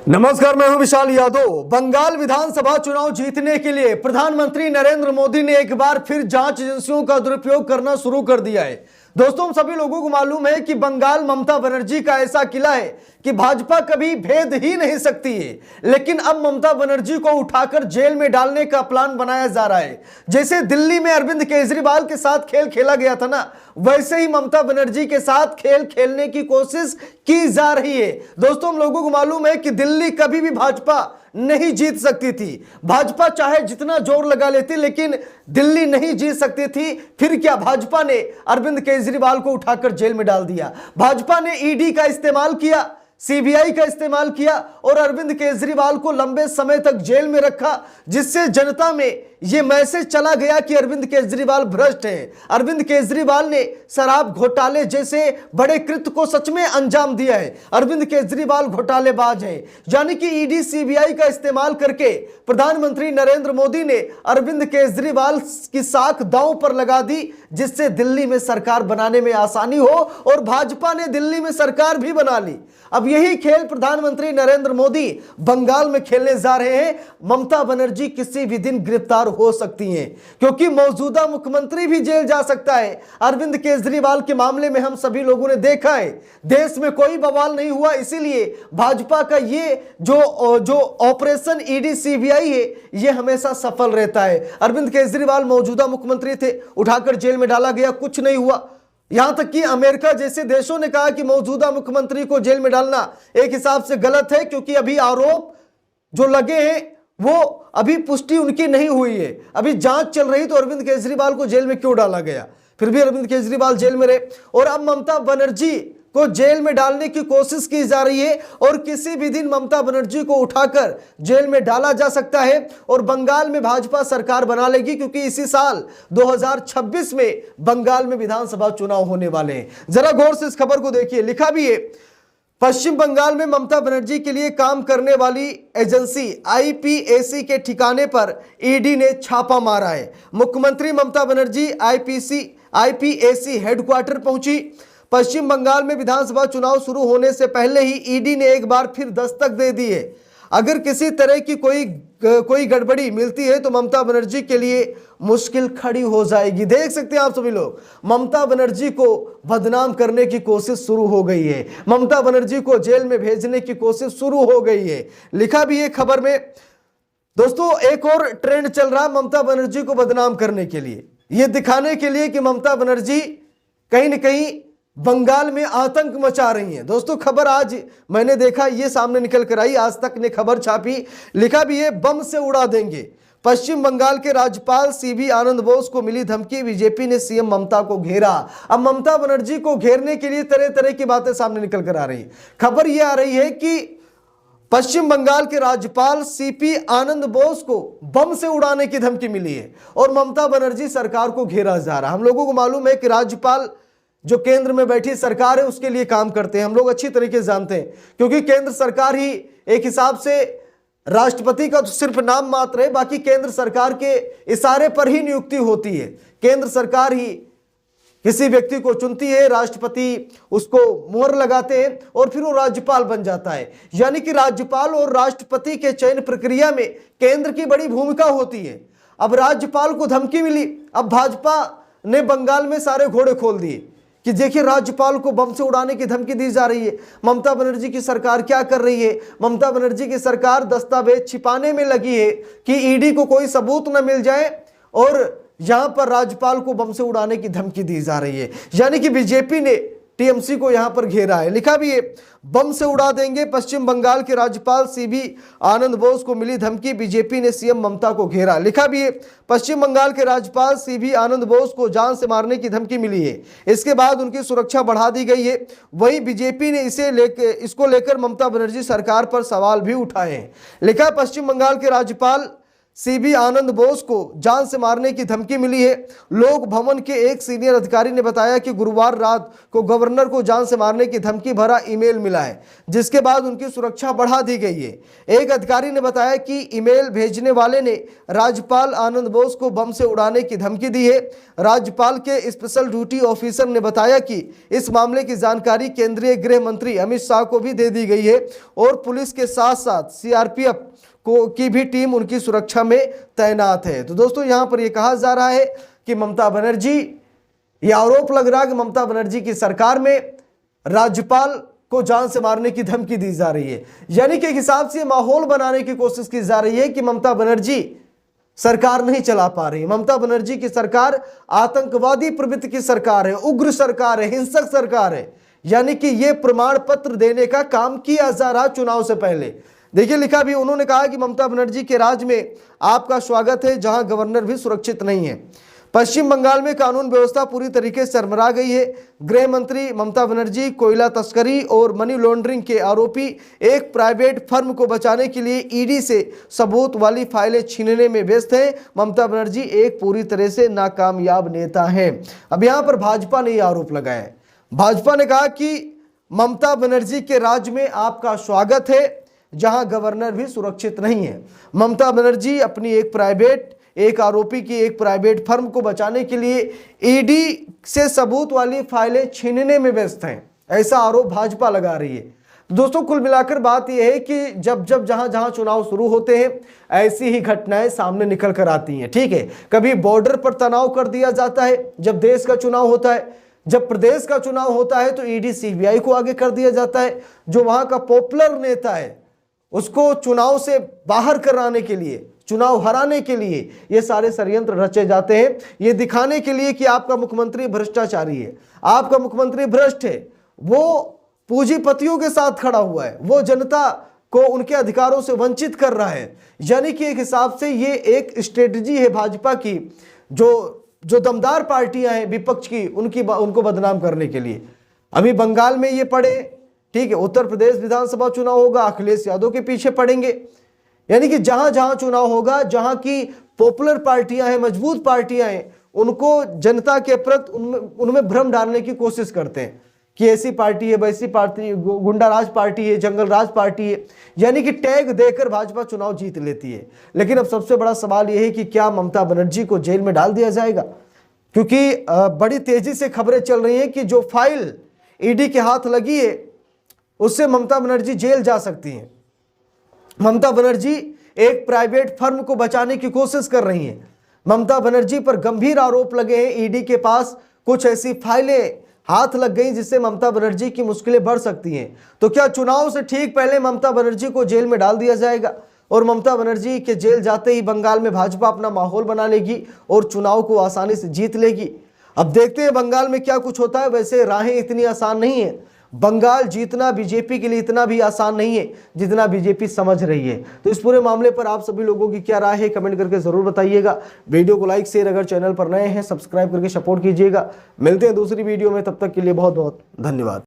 नमस्कार, मैं हूं विशाल यादव। बंगाल विधानसभा चुनाव जीतने के लिए प्रधानमंत्री नरेंद्र मोदी ने एक बार फिर जांच एजेंसियों का दुरुपयोग करना शुरू कर दिया है। दोस्तों, हम सभी लोगों को मालूम है कि बंगाल ममता बनर्जी का ऐसा किला है कि भाजपा कभी भेद ही नहीं सकती है, लेकिन अब ममता बनर्जी को उठाकर जेल में डालने का प्लान बनाया जा रहा है। जैसे दिल्ली में अरविंद केजरीवाल के साथ खेल खेला गया था ना, वैसे ही ममता बनर्जी के साथ खेल खेलने की कोशिश की जा रही है। दोस्तों, हम लोगों को मालूम है कि दिल्ली कभी भी भाजपा नहीं जीत सकती थी। भाजपा चाहे जितना जोर लगा लेती, लेकिन दिल्ली नहीं जीत सकती थी। फिर क्या, भाजपा ने अरविंद केजरीवाल को उठाकर जेल में डाल दिया। भाजपा ने ईडी का इस्तेमाल किया, सीबीआई का इस्तेमाल किया और अरविंद केजरीवाल को लंबे समय तक जेल में रखा, जिससे जनता में यह मैसेज चला गया कि अरविंद केजरीवाल भ्रष्ट हैं। अरविंद केजरीवाल ने शराब घोटाले जैसे बड़े कृत्य को सच में अंजाम दिया है। अरविंद केजरीवाल घोटालेबाज हैं। यानी कि ईडी सीबीआई का इस्तेमाल करके प्रधानमंत्री नरेंद्र मोदी ने अरविंद केजरीवाल की साख दांव पर लगा दी, जिससे दिल्ली में सरकार बनाने में आसानी हो और भाजपा ने दिल्ली में सरकार भी बना ली। अब यही खेल प्रधानमंत्री नरेंद्र मोदी बंगाल में खेलने जा रहे हैं। ममता बनर्जी किसी भी दिन गिरफ्तार हो सकती हैं, क्योंकि मौजूदा मुख्यमंत्री भी जेल जा सकता है। अरविंद केजरीवाल के मामले में हम सभी लोगों ने देखा है, देश में कोई बवाल नहीं हुआ। इसीलिए भाजपा का ये जो ऑपरेशन ईडी सीबीआई है, ये हमेशा सफल रहता है। अरविंद केजरीवाल मौजूदा मुख्यमंत्री थे, उठाकर जेल में डाला गया, कुछ नहीं हुआ। यहां तक कि अमेरिका जैसे देशों ने कहा कि मौजूदा मुख्यमंत्री को जेल में डालना एक हिसाब से गलत है, क्योंकि अभी आरोप जो लगे हैं वो अभी पुष्टि उनकी नहीं हुई है, अभी जांच चल रही। तो अरविंद केजरीवाल को जेल में क्यों डाला गया? फिर भी अरविंद केजरीवाल जेल में रहे और अब ममता बनर्जी को जेल में डालने की कोशिश की जा रही है और किसी भी दिन ममता बनर्जी को उठाकर जेल में डाला जा सकता है और बंगाल में भाजपा सरकार बना लेगी, क्योंकि इसी साल 2026 में बंगाल में विधानसभा चुनाव होने वाले हैं। जरा गौर से इस खबर को देखिए। लिखा भी है, पश्चिम बंगाल में ममता बनर्जी के लिए काम करने वाली एजेंसी आईपीएसी के ठिकाने पर ईडी ने छापा मारा है। मुख्यमंत्री ममता बनर्जी आईपीएसी हेडक्वार्टर पहुंची। पश्चिम बंगाल में विधानसभा चुनाव शुरू होने से पहले ही ईडी ने एक बार फिर दस्तक दे दी है। अगर किसी तरह की कोई गड़बड़ी मिलती है तो ममता बनर्जी के लिए मुश्किल खड़ी हो जाएगी। देख सकते हैं आप सभी लोग, ममता बनर्जी को बदनाम करने की कोशिश शुरू हो गई है। ममता बनर्जी को जेल में भेजने की कोशिश शुरू हो गई है। लिखा भी है खबर में। दोस्तों, एक और ट्रेंड चल रहा है ममता बनर्जी को बदनाम करने के लिए, यह दिखाने के लिए कि ममता बनर्जी कहीं न कहीं बंगाल में आतंक मचा रही हैं। दोस्तों, खबर आज मैंने देखा, ये सामने निकल कर आई, आज तक ने खबर छापी। लिखा भी है, बम से उड़ा देंगे। पश्चिम बंगाल के राज्यपाल सीवी आनंद बोस को मिली धमकी, बीजेपी ने सीएम ममता को घेरा। अब ममता बनर्जी को घेरने के लिए तरह तरह की बातें सामने निकल कर आ रही। खबर यह आ रही है कि पश्चिम बंगाल के राज्यपाल सीपी आनंद बोस को बम से उड़ाने की धमकी मिली है और ममता बनर्जी सरकार को घेरा जा रहा। हम लोगों को मालूम है कि राज्यपाल जो केंद्र में बैठी सरकार है उसके लिए काम करते हैं, हम लोग अच्छी तरीके से जानते हैं, क्योंकि केंद्र सरकार ही एक हिसाब से राष्ट्रपति का तो सिर्फ नाम मात्र है, बाकी केंद्र सरकार के इशारे पर ही नियुक्ति होती है। केंद्र सरकार ही किसी व्यक्ति को चुनती है, राष्ट्रपति उसको मोहर लगाते हैं और फिर वो राज्यपाल बन जाता है। यानी कि राज्यपाल और राष्ट्रपति के चयन प्रक्रिया में केंद्र की बड़ी भूमिका होती है। अब राज्यपाल को धमकी मिली, अब भाजपा ने बंगाल में सारे घोड़े खोल दिए कि देखिए राज्यपाल को बम से उड़ाने की धमकी दी जा रही है। ममता बनर्जी की सरकार क्या कर रही है? ममता बनर्जी की सरकार दस्तावेज छिपाने में लगी है कि ईडी को कोई सबूत न मिल जाए और यहां पर राज्यपाल को बम से उड़ाने की धमकी दी जा रही है। यानी कि बीजेपी ने टीएमसी को यहां पर घेरा है। लिखा भी है, बम से उड़ा देंगे। पश्चिम बंगाल के राज्यपाल सीवी आनंद बोस को मिली धमकी, बीजेपी ने सीएम ममता को घेरा। लिखा भी है, पश्चिम बंगाल के राज्यपाल सीवी आनंद बोस को जान से मारने की धमकी मिली है। इसके बाद उनकी सुरक्षा बढ़ा दी गई है। वहीं बीजेपी ने इसको लेकर ममता बनर्जी सरकार पर सवाल भी उठाए हैं। लिखा, पश्चिम बंगाल के राज्यपाल सीबी आनंद बोस को जान से मारने की धमकी मिली है। लोक भवन के एक सीनियर अधिकारी ने बताया कि गुरुवार रात को गवर्नर को जान से मारने की धमकी भरा ईमेल मिला है, जिसके बाद उनकी सुरक्षा बढ़ा दी गई है। एक अधिकारी ने बताया कि ईमेल भेजने वाले ने राज्यपाल आनंद बोस को बम से उड़ाने की धमकी दी है। राज्यपाल के स्पेशल ड्यूटी ऑफिसर ने बताया कि इस मामले की जानकारी केंद्रीय गृह मंत्री अमित शाह को भी दे दी गई है और पुलिस के साथ साथ सीआरपीएफ की भी टीम उनकी सुरक्षा में तैनात है। तो दोस्तों यहां पर यह कहा जा रहा है कि ममता बनर्जी, यह आरोप लग रहा है कि ममता बनर्जी की सरकार में राज्यपाल को जान से मारने की धमकी दी जा रही है। यानी कि एक हिसाब से माहौल बनाने की कोशिश की जा रही है कि ममता बनर्जी सरकार नहीं चला पा रही। ममता बनर्जी की सरकार आतंकवादी प्रवृत्ति की सरकार है, उग्र सरकार है, हिंसक सरकार है। यानी कि यह प्रमाण पत्र देने का काम किया जा रहा चुनाव से पहले। देखिए लिखा भी, उन्होंने कहा कि ममता बनर्जी के राज में आपका स्वागत है जहां गवर्नर भी सुरक्षित नहीं है। पश्चिम बंगाल में कानून व्यवस्था पूरी तरीके से सरमरा गई है। गृह मंत्री ममता बनर्जी कोयला तस्करी और मनी लॉन्ड्रिंग के आरोपी एक प्राइवेट फर्म को बचाने के लिए ईडी से सबूत वाली फाइलें छीनने में व्यस्त हैं। ममता बनर्जी एक पूरी तरह से नाकामयाब नेता हैं। अब यहाँ पर भाजपा ने यह आरोप लगाया है। भाजपा ने कहा कि ममता बनर्जी के राज में आपका स्वागत है जहां गवर्नर भी सुरक्षित नहीं है। ममता बनर्जी अपनी एक आरोपी की एक प्राइवेट फर्म को बचाने के लिए ईडी से सबूत वाली फाइलें छीनने में व्यस्त हैं, ऐसा आरोप भाजपा लगा रही है। दोस्तों कुल मिलाकर बात यह है कि जब जहां जहां चुनाव शुरू होते हैं ऐसी ही घटनाएं सामने निकल कर आती हैं। ठीक है, कभी बॉर्डर पर तनाव कर दिया जाता है जब देश का चुनाव होता है, जब प्रदेश का चुनाव होता है तो ईडी सीबीआई को आगे कर दिया जाता है। जो वहां का पॉपुलर नेता है उसको चुनाव से बाहर कराने के लिए, चुनाव हराने के लिए ये सारे षड्यंत्र रचे जाते हैं, ये दिखाने के लिए कि आपका मुख्यमंत्री भ्रष्टाचारी है, आपका मुख्यमंत्री भ्रष्ट है, वो पूंजीपतियों के साथ खड़ा हुआ है, वो जनता को उनके अधिकारों से वंचित कर रहा है। यानी कि एक हिसाब से ये एक स्ट्रेटजी है भाजपा की, जो दमदार पार्टियां हैं विपक्ष की, उनको बदनाम करने के लिए। अभी बंगाल में ये पड़े, ठीक है, उत्तर प्रदेश विधानसभा चुनाव होगा, अखिलेश यादव के पीछे पड़ेंगे। यानी कि जहां जहां चुनाव होगा, जहां की पॉपुलर पार्टियां हैं, मजबूत पार्टियां हैं, उनको जनता के प्रति उनमें भ्रम डालने की कोशिश करते हैं कि ऐसी पार्टी है, वैसी पार्टी, गुंडाराज पार्टी है, जंगलराज पार्टी है। यानी कि टैग देकर भाजपा चुनाव जीत लेती है। लेकिन अब सबसे बड़ा सवाल यह है कि क्या ममता बनर्जी को जेल में डाल दिया जाएगा? क्योंकि बड़ी तेजी से खबरें चल रही हैं कि जो फाइल ईडी के हाथ लगी है उससे ममता बनर्जी जेल जा सकती हैं। ममता बनर्जी एक प्राइवेट फर्म को बचाने की कोशिश कर रही हैं। ममता बनर्जी पर गंभीर आरोप लगे हैं। ईडी के पास कुछ ऐसी फाइलें हाथ लग गई जिससे ममता बनर्जी की मुश्किलें बढ़ सकती हैं। तो क्या चुनाव से ठीक पहले ममता बनर्जी को जेल में डाल दिया जाएगा और ममता बनर्जी के जेल जाते ही बंगाल में भाजपा अपना माहौल बना लेगी और चुनाव को आसानी से जीत लेगी? अब देखते हैं बंगाल में क्या कुछ होता है। वैसे राहें इतनी आसान नहीं है, बंगाल जीतना बीजेपी के लिए इतना भी आसान नहीं है जितना बीजेपी समझ रही है। तो इस पूरे मामले पर आप सभी लोगों की क्या राय है कमेंट करके जरूर बताइएगा। वीडियो को लाइक शेयर, अगर चैनल पर नए हैं सब्सक्राइब करके सपोर्ट कीजिएगा। मिलते हैं दूसरी वीडियो में, तब तक के लिए बहुत बहुत धन्यवाद।